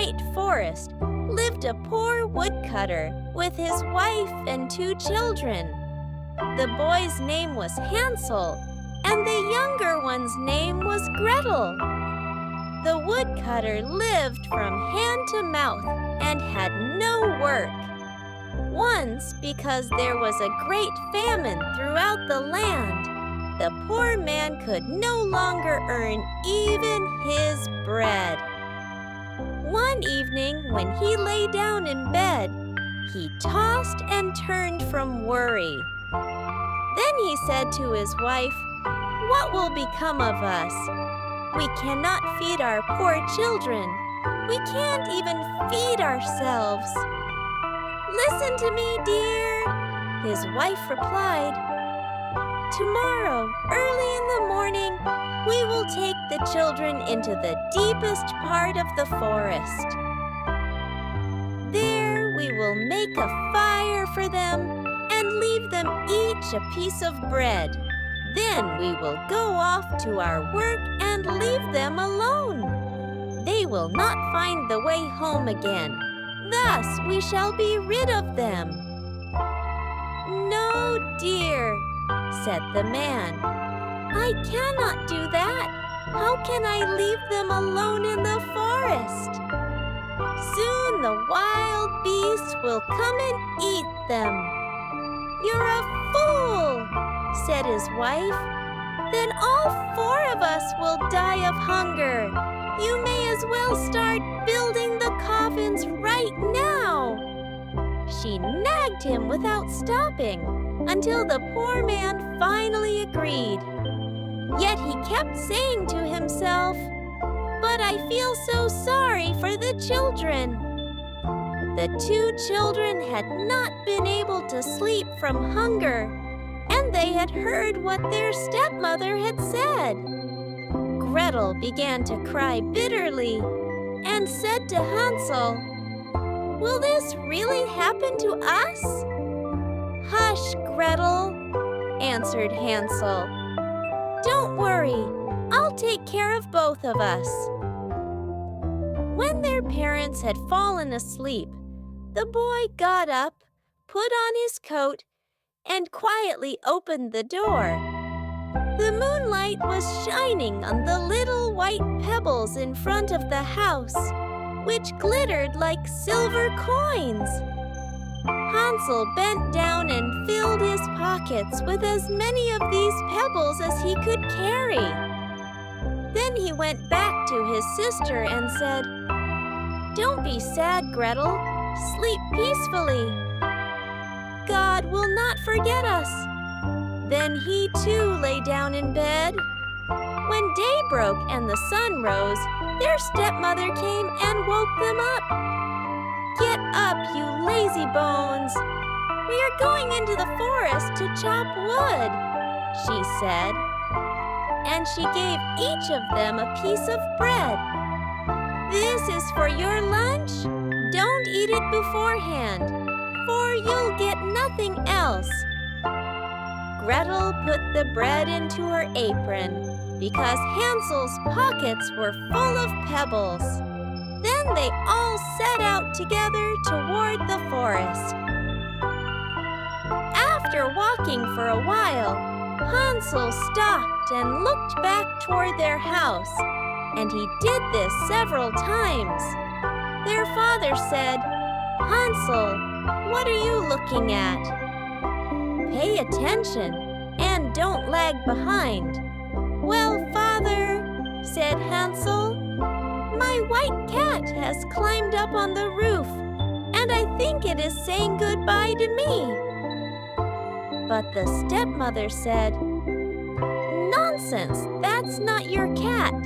great forest lived a poor woodcutter with his wife and 2 children. The boy's name was Hansel, and the younger one's name was Gretel. The woodcutter lived from hand to mouth and had no work. Once, because there was a great famine throughout the land, the poor man could no longer earn even his bread. One evening, when he lay down in bed, he tossed and turned from worry. Then he said to his wife, "What will become of us? We cannot feed our poor children. We can't even feed ourselves." "Listen to me, dear," his wife replied. "Tomorrow, early in the morning, we will take the children into the deepest part of the forest. There we will make a fire for them and leave them each a piece of bread. Then we will go off to our work and leave them alone. They will not find the way home again. Thus we shall be rid of them." "No, dear," said the man. "I cannot do that. How can I leave them alone in the forest? Soon the wild beasts will come and eat them." "You're a fool," said his wife. "Then all 4 of us will die of hunger. You may as well start building the coffins right now." She nagged him without stopping until the poor man finally agreed. Yet he kept saying to himself, "But I feel so sorry for the children." The 2 children had not been able to sleep from hunger, and they had heard what their stepmother had said. Gretel began to cry bitterly and said to Hansel, "Will this really happen to us?" "Hush, Gretel," answered Hansel. "Don't worry, I'll take care of both of us." When their parents had fallen asleep, the boy got up, put on his coat, and quietly opened the door. The moonlight was shining on the little white pebbles in front of the house, which glittered like silver coins. Hansel bent down and filled his pockets with as many of these pebbles as he could carry. Then he went back to his sister and said, "Don't be sad, Gretel. Sleep peacefully. God will not forget us." Then he too lay down in bed. When day broke and the sun rose, their stepmother came and woke them up. "Get up, you lazy bones. We are going into the forest to chop wood," she said. And she gave each of them a piece of bread. "This is for your lunch. Don't eat it beforehand, for you'll get nothing else." Gretel put the bread into her apron because Hansel's pockets were full of pebbles. Then they all set out together toward the forest. After walking for a while, Hansel stopped and looked back toward their house, and he did this several times. Their father said, "Hansel, what are you looking at? Pay attention and don't lag behind." "Well, father," said Hansel, "my white cat has climbed up on the roof, and I think it is saying goodbye to me." But the stepmother said, "Nonsense, that's not your cat.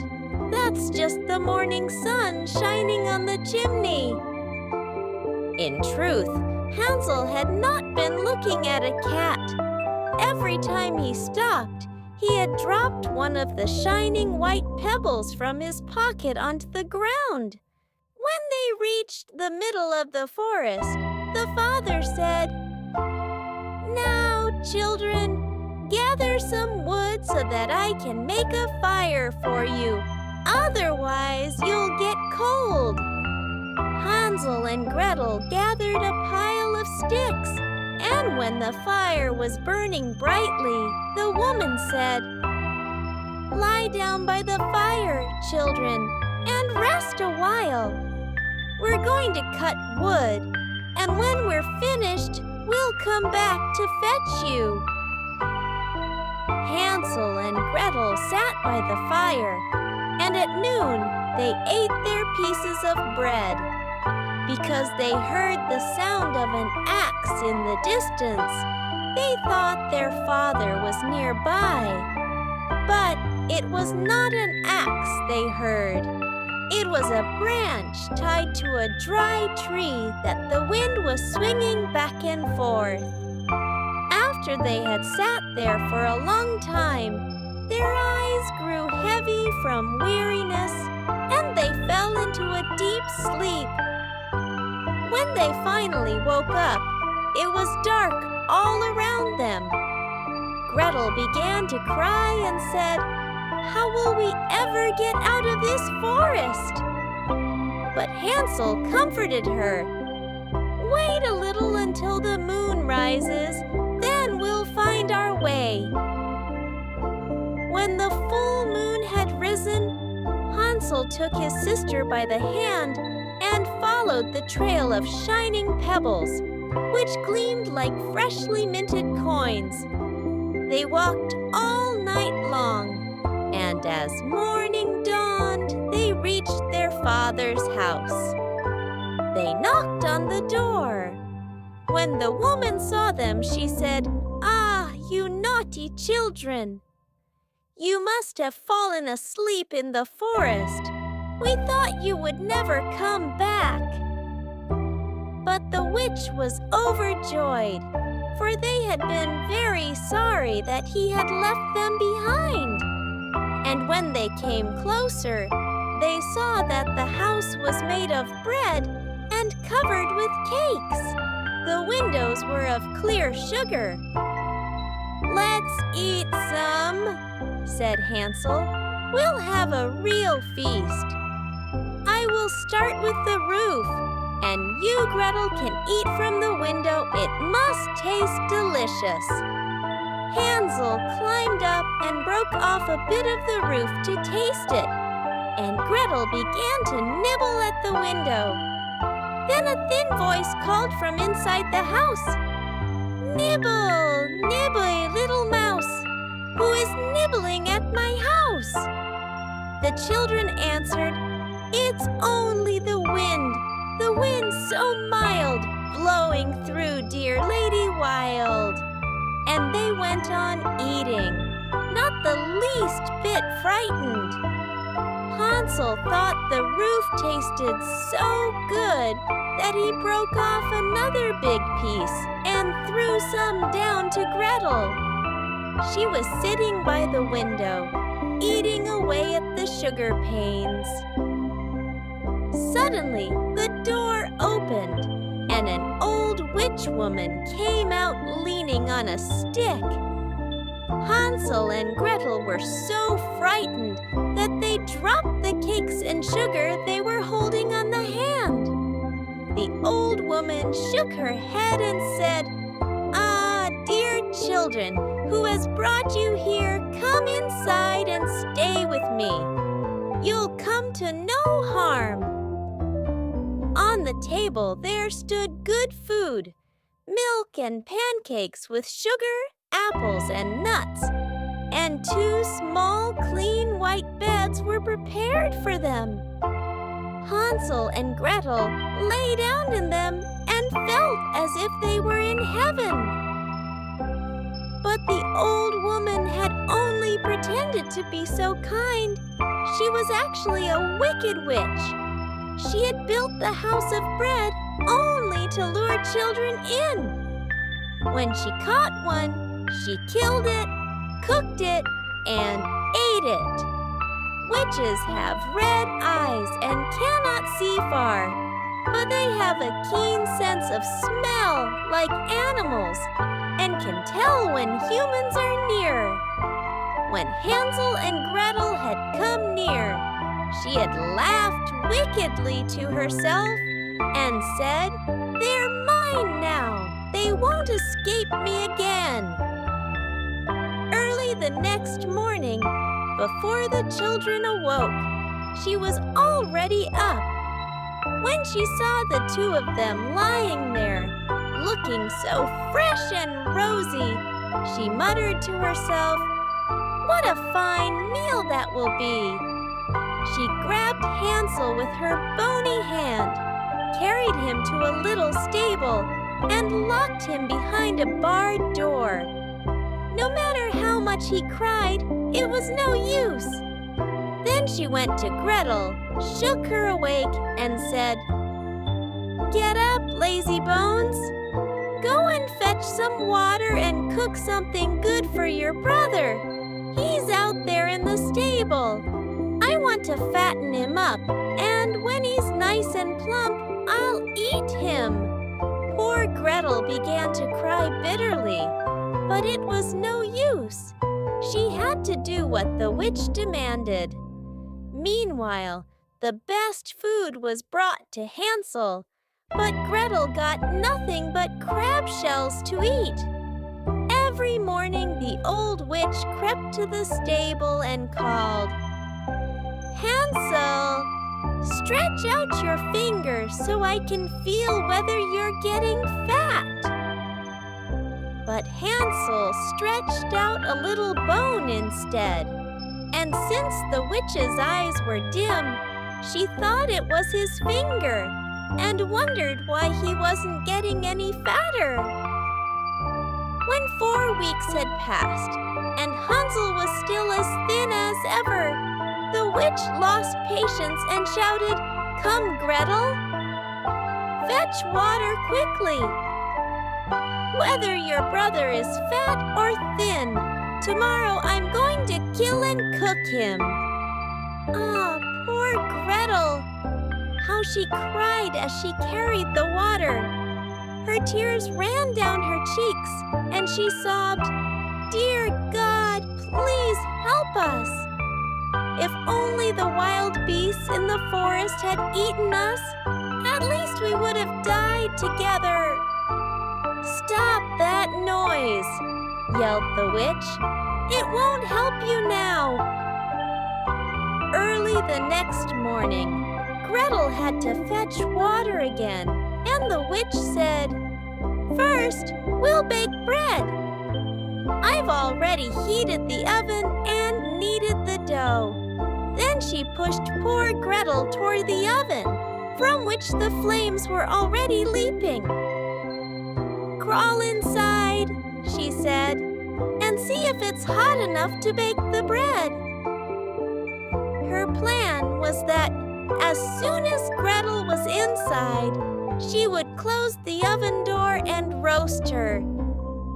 That's just the morning sun shining on the chimney." In truth, Hansel had not been looking at a cat. Every time he stopped, he had dropped one of the shining white pebbles from his pocket onto the ground. When they reached the middle of the forest, the father said, "Now, children, gather some wood so that I can make a fire for you. Otherwise, you'll get cold." Hansel and Gretel gathered a pile of sticks, and when the fire was burning brightly, the woman said, "Lie down by the fire, children, and rest a while. We're going to cut wood, and when we're finished, we'll come back to fetch you." Hansel and Gretel sat by the fire, and at noon they ate their pieces of bread. Because they heard the sound of an axe in the distance, they thought their father was nearby. But it was not an axe they heard. It was a branch tied to a dry tree that the wind was swinging back and forth. After they had sat there for a long time, their eyes grew heavy from weariness, and they fell into a deep sleep. When they finally woke up, it was dark all around them. Gretel began to cry and said, "How will we ever get out of this forest?" But Hansel comforted her. "Wait a little until the moon rises, then we'll find our way." When the full moon had risen, Hansel took his sister by the hand and followed the trail of shining pebbles, which gleamed like freshly minted coins. They walked all night long, and as morning dawned, they reached their father's house. They knocked on the door. When the woman saw them, she said, "Ah, you naughty children! You must have fallen asleep in the forest. We thought you would never come back." But the witch was overjoyed, for they had been very sorry that he had left them behind. And when they came closer, they saw that the house was made of bread and covered with cakes. The windows were of clear sugar. "Let's eat some," said Hansel. "We'll have a real feast. I will start with the roof, and you, Gretel, can eat from the window. It must taste delicious." Hansel climbed up and broke off a bit of the roof to taste it, and Gretel began to nibble at the window. Then a thin voice called from inside the house, "Nibble, nibble, little mouse, who is nibbling at my house?" The children answered, "It's only the wind so mild, blowing through dear Lady Wild." And they went on eating, not the least bit frightened. Hansel thought the roof tasted so good that he broke off another big piece and threw some down to Gretel. She was sitting by the window, eating away at the sugar panes. Suddenly, the door opened, and an old witch woman came out leaning on a stick. Hansel and Gretel were so frightened that they dropped the cakes and sugar they were holding on the hand. The old woman shook her head and said, "Ah, dear children, who has brought you here, come inside and stay with me. You'll come to no harm." On the table there stood good food, milk and pancakes with sugar, apples, and nuts, and 2 small, clean white beds were prepared for them. Hansel and Gretel lay down in them and felt as if they were in heaven. But the old woman had only pretended to be so kind. She was actually a wicked witch. She had built the house of bread only to lure children in. When she caught one, she killed it, cooked it, and ate it. Witches have red eyes and cannot see far, but they have a keen sense of smell like animals and can tell when humans are near. When Hansel and Gretel had come near, she had laughed wickedly to herself and said, "They're mine now. They won't escape me again." Early the next morning, before the children awoke, she was already up. When she saw the two of them lying there, looking so fresh and rosy, she muttered to herself, "What a fine meal that will be!" She grabbed Hansel with her bony hand, carried him to a little stable, and locked him behind a barred door. No matter how much he cried, it was no use. Then she went to Gretel, shook her awake, and said, "Get up, lazy bones. Go and fetch some water and cook something good for your brother. He's out there in the stable. I want to fatten him up, and when he's nice and plump, I'll eat him." Poor Gretel began to cry bitterly, but it was no use. She had to do what the witch demanded. Meanwhile, the best food was brought to Hansel, but Gretel got nothing but crab shells to eat. Every morning, the old witch crept to the stable and called, "Hansel, stretch out your fingers so I can feel whether you're getting fat." But Hansel stretched out a little bone instead, and since the witch's eyes were dim, she thought it was his finger and wondered why he wasn't getting any fatter. When 4 weeks had passed and Hansel was still as thin as ever, the witch lost patience and shouted, "Come, Gretel! Fetch water quickly! Whether your brother is fat or thin, tomorrow I'm going to kill and cook him." Ah, poor Gretel! How she cried as she carried the water. Her tears ran down her cheeks, and she sobbed, "Dear God, please help us! If only the wild beasts in the forest had eaten us, at least we would have died together." "Stop that noise!" yelled the witch. "It won't help you now." Early the next morning, Gretel had to fetch water again, and the witch said, "First, we'll bake bread. I've already heated the oven and kneaded the dough." Then she pushed poor Gretel toward the oven, from which the flames were already leaping. "Crawl inside," she said, "and see if it's hot enough to bake the bread." Her plan was that as soon as Gretel was inside, she would close the oven door and roast her.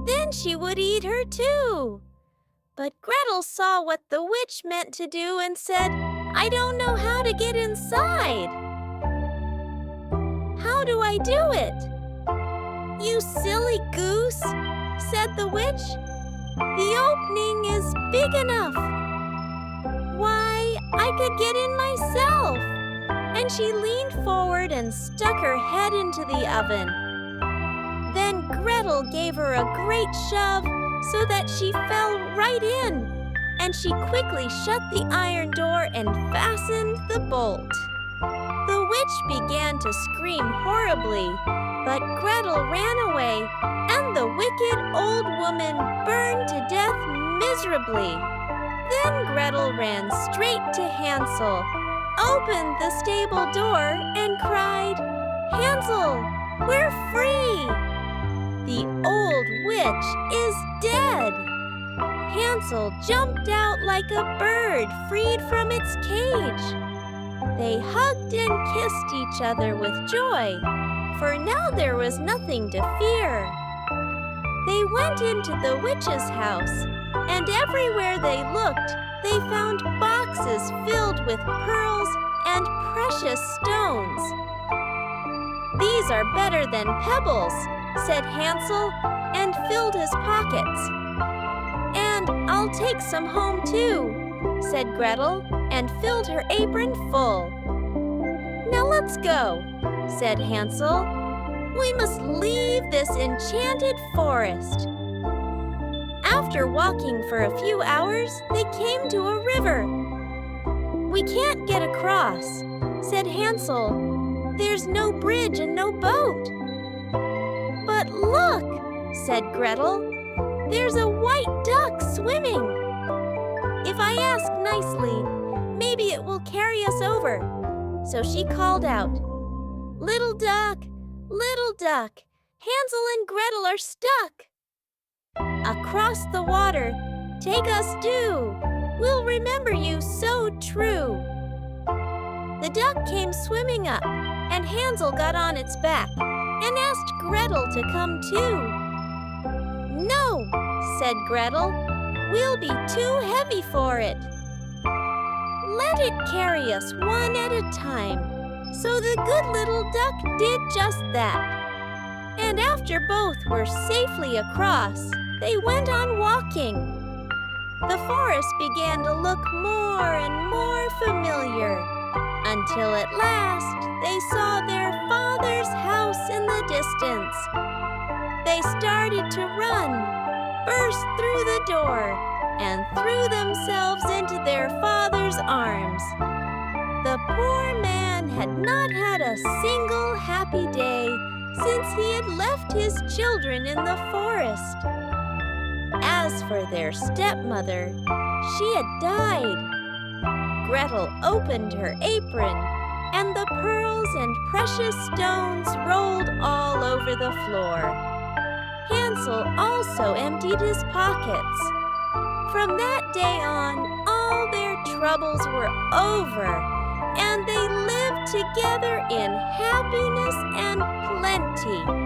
Then she would eat her too. But Gretel saw what the witch meant to do and said, "I don't know how to get inside." "How do I do it?" "You silly goose," said the witch. "The opening is big enough. Why, I could get in myself." And she leaned forward and stuck her head into the oven. Then Gretel gave her a great shove so that she fell right in, and she quickly shut the iron door and fastened the bolt. The witch began to scream horribly, but Gretel ran away, and the wicked old woman burned to death miserably. Then Gretel ran straight to Hansel, opened the stable door, and cried, "Hansel, we're free! The old witch is dead!" Hansel jumped out like a bird freed from its cage. They hugged and kissed each other with joy, for now there was nothing to fear. They went into the witch's house, and everywhere they looked, they found boxes filled with pearls and precious stones. "These are better than pebbles," said Hansel, and filled his pockets. "And I'll take some home too," said Gretel, and filled her apron full. "Now let's go," said Hansel. "We must leave this enchanted forest." After walking for a few hours, they came to a river. "We can't get across," said Hansel. "There's no bridge and no boat." "But look," said Gretel. "There's a white duck swimming. If I ask nicely, maybe it will carry us over." So she called out, little duck, Hansel and Gretel are stuck. Across the water, take us do. We'll remember you so true." The duck came swimming up, and Hansel got on its back and asked Gretel to come too. "No," said Gretel, "we'll be too heavy for it." "Let it carry us one at a time." So the good little duck did just that. And after both were safely across, they went on walking. The forest began to look more and more familiar, until at last they saw their father's house in the distance. They started to run, burst through the door, and threw themselves into their father's arms. The poor man had not had a single happy day since he had left his children in the forest. As for their stepmother, she had died. Gretel opened her apron, and the pearls and precious stones rolled all over the floor. Hansel also emptied his pockets. From that day on, all their troubles were over, and they lived together in happiness and plenty.